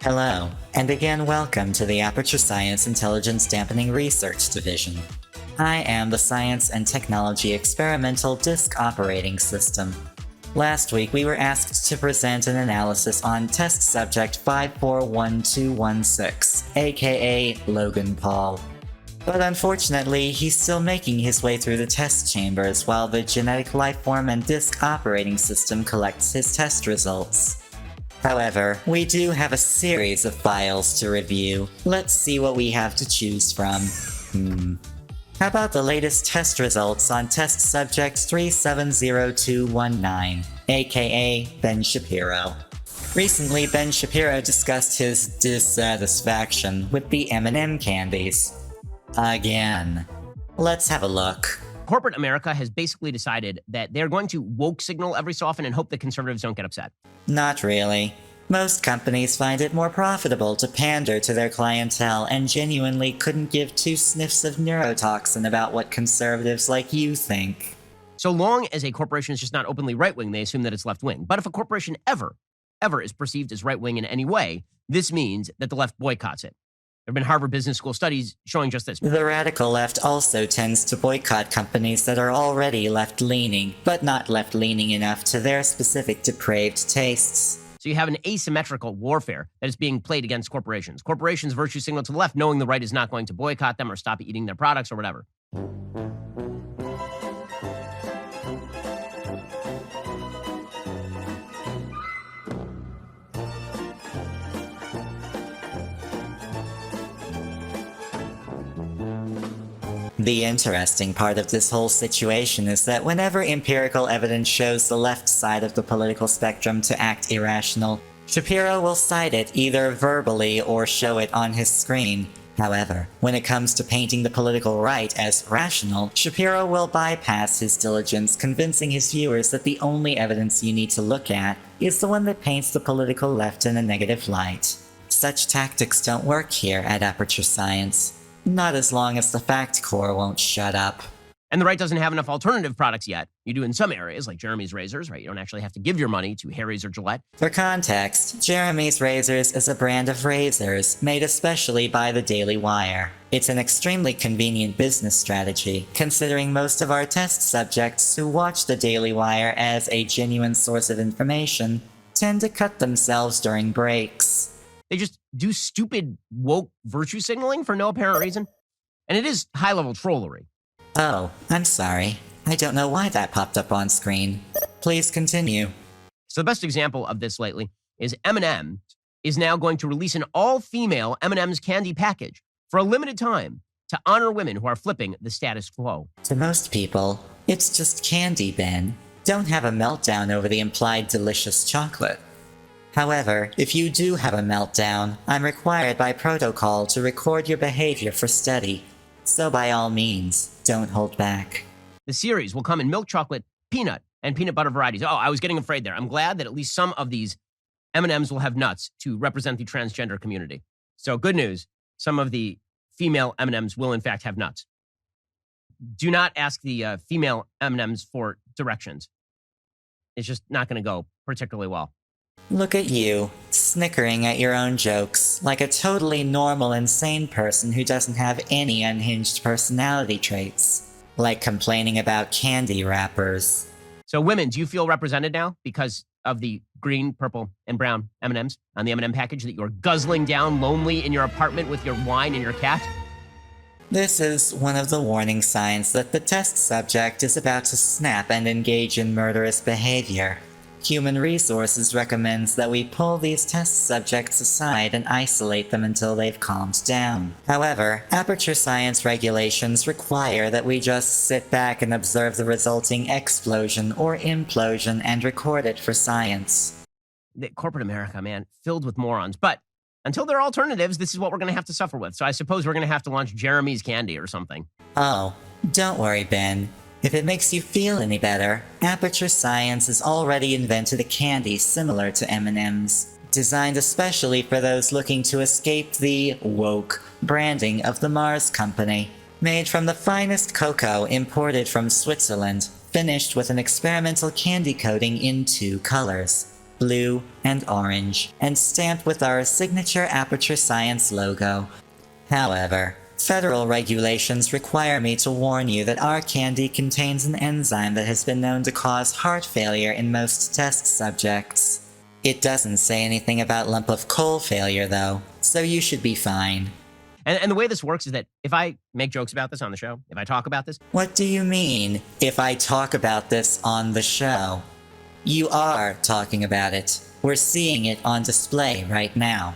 Hello, and again welcome to the Aperture Science Intelligence Dampening Research Division. I am the Science and Technology Experimental Disk Operating System. Last week we were asked to present an analysis on test subject 541216, aka Logan Paul. But unfortunately, he's still making his way through the test chambers while the genetic lifeform and disk operating system collects his test results. However, we do have a series of files to review. Let's see what we have to choose from. How about the latest test results on test subject 370219, aka Ben Shapiro? Recently, Ben Shapiro discussed his dissatisfaction with the M&M candies. Again. Let's have a look. Corporate America has basically decided that they're going to woke signal every so often and hope that conservatives don't get upset. Not really. Most companies find it more profitable to pander to their clientele and genuinely couldn't give two sniffs of neurotoxin about what conservatives like you think. So long as a corporation is just not openly right-wing, they assume that it's left-wing. But if a corporation ever is perceived as right-wing in any way, this means that the left boycotts it. There have been Harvard Business School studies showing just this. The radical left also tends to boycott companies that are already left-leaning, but not left-leaning enough to their specific depraved tastes. So you have an asymmetrical warfare that is being played against corporations. Corporations virtue signal to the left, knowing the right is not going to boycott them or stop eating their products or whatever. The interesting part of this whole situation is that whenever empirical evidence shows the left side of the political spectrum to act irrational, Shapiro will cite it either verbally or show it on his screen. However, when it comes to painting the political right as rational, Shapiro will bypass his diligence, convincing his viewers that the only evidence you need to look at is the one that paints the political left in a negative light. Such tactics don't work here at Aperture Science. Not as long as the fact core won't shut up. And the right doesn't have enough alternative products yet. You do in some areas, like Jeremy's Razors, right? You don't actually have to give your money to Harry's or Gillette. For context, Jeremy's Razors is a brand of razors made especially by the Daily Wire. It's an extremely convenient business strategy, considering most of our test subjects who watch the Daily Wire as a genuine source of information tend to cut themselves during breaks. They just do stupid woke virtue signaling for no apparent reason. And it is high-level trollery. Oh, I'm sorry. I don't know why that popped up on screen. Please continue. So the best example of this lately is M&M is now going to release an all-female M&M's candy package for a limited time to honor women who are flipping the status quo. To most people, it's just candy, Ben. Don't have a meltdown over the implied delicious chocolate. However, if you do have a meltdown, I'm required by protocol to record your behavior for study. So by all means, don't hold back. The series will come in milk chocolate, peanut, and peanut butter varieties. Oh, I was getting afraid there. I'm glad that at least some of these M&Ms will have nuts to represent the transgender community. So good news, some of the female M&Ms will in fact have nuts. Do not ask the female M&Ms for directions. It's just not going to go particularly well. Look at you, snickering at your own jokes, like a totally normal and sane person who doesn't have any unhinged personality traits. Like complaining about candy wrappers. So women, do you feel represented now because of the green, purple, and brown M&Ms on the M&M package that you're guzzling down lonely in your apartment with your wine and your cat? This is one of the warning signs that the test subject is about to snap and engage in murderous behavior. Human Resources recommends that we pull these test subjects aside and isolate them until they've calmed down. However, Aperture Science regulations require that we just sit back and observe the resulting explosion or implosion and record it for science. Corporate America, man, filled with morons. But until there are alternatives, this is what we're going to have to suffer with. So I suppose we're going to have to launch Jeremy's Candy or something. Oh, don't worry, Ben. If it makes you feel any better, Aperture Science has already invented a candy similar to M&M's, designed especially for those looking to escape the woke branding of the Mars Company. Made from the finest cocoa imported from Switzerland, finished with an experimental candy coating in 2 colors. blue, and orange, and stamped with our signature Aperture Science logo. However, federal regulations require me to warn you that our candy contains an enzyme that has been known to cause heart failure in most test subjects. It doesn't say anything about lump of coal failure, though, so you should be fine. And the way this works is that if I make jokes about this on the show, if I talk about this, What do you mean, if I talk about this on the show? You are talking about it. We're seeing it on display right now.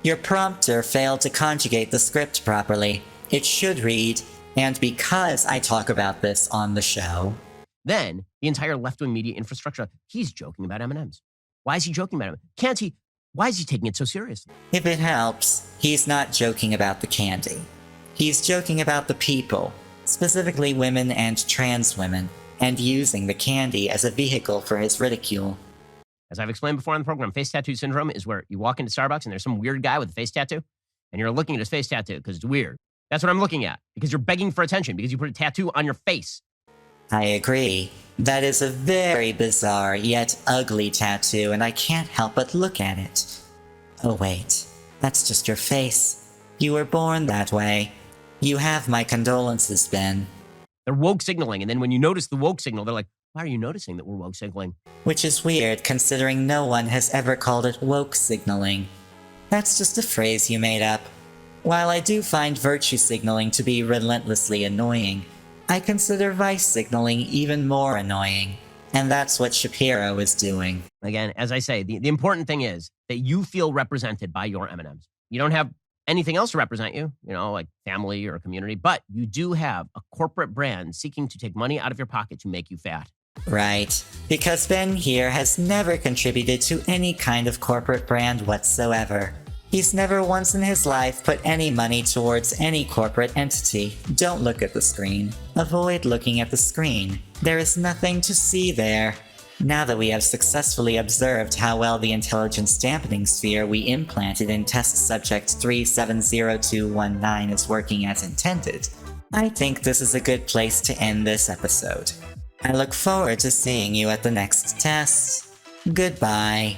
Your prompter failed to conjugate the script properly. It should read, and because I talk about this on the show. then the entire left-wing media infrastructure, he's joking about M&Ms. Why is he joking about it? Can't he? Why is he taking it so seriously? If it helps, he's not joking about the candy. He's joking about the people, specifically women and trans women, and using the candy as a vehicle for his ridicule. As I've explained before on the program, face tattoo syndrome is where you walk into Starbucks and there's some weird guy with a face tattoo, and you're looking at his face tattoo because it's weird. That's what I'm looking at, because you're begging for attention, because you put a tattoo on your face. I agree. That is a very bizarre yet ugly tattoo, and I can't help but look at it. Oh wait, that's just your face. You were born that way. You have my condolences, Ben. They're woke signaling, and then when you notice the woke signal, they're like, why are you noticing that we're woke signaling? Which is weird, considering no one has ever called it woke signaling. That's just a phrase you made up. While I do find virtue signaling to be relentlessly annoying, I consider vice signaling even more annoying. And that's what Shapiro is doing. Again, as I say, the important thing is that you feel represented by your M&Ms. You don't have anything else to represent you, like family or community, but you do have a corporate brand seeking to take money out of your pocket to make you fat. Right. Because Ben here has never contributed to any kind of corporate brand whatsoever. He's never once in his life put any money towards any corporate entity. Don't look at the screen. Avoid looking at the screen. There is nothing to see there. Now that we have successfully observed how well the intelligence dampening sphere we implanted in test subject 370219 is working as intended, I think this is a good place to end this episode. I look forward to seeing you at the next test. Goodbye.